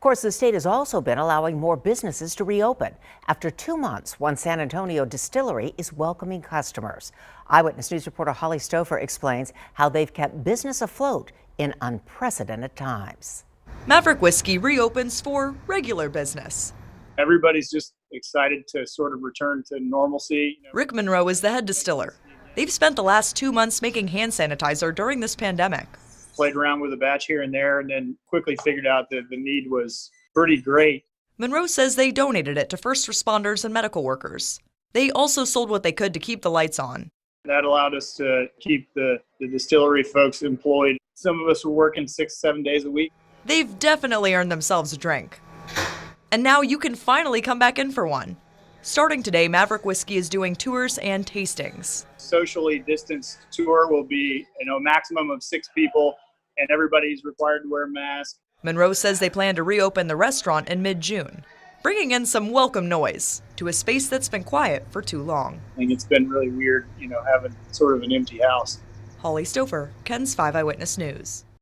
Of course, the state has also been allowing more businesses to reopen. After 2 months, one San Antonio distillery is welcoming customers. Eyewitness News reporter Holly Stouffer explains how they've kept business afloat in unprecedented times. Maverick Whiskey reopens for regular business. Everybody's just excited to sort of return to normalcy. Rick Monroe is the head distiller. They've spent the last 2 months making hand sanitizer during this pandemic. Played around with a batch here and there and then quickly figured out that the need was pretty great. Monroe says they donated it to first responders and medical workers. They also sold what they could to keep the lights on. That allowed us to keep the distillery folks employed. Some of us were working 6-7 days a week. They've definitely earned themselves a drink. And now you can finally come back in for one. Starting today, Maverick Whiskey is doing tours and tastings. Socially distanced tour will be, a maximum of 6 people, and everybody's required to wear a mask. Monroe says they plan to reopen the restaurant in mid-June, bringing in some welcome noise to a space that's been quiet for too long. I think it's been really weird, having sort of an empty house. Holly Stouffer, KENS 5 Eyewitness News.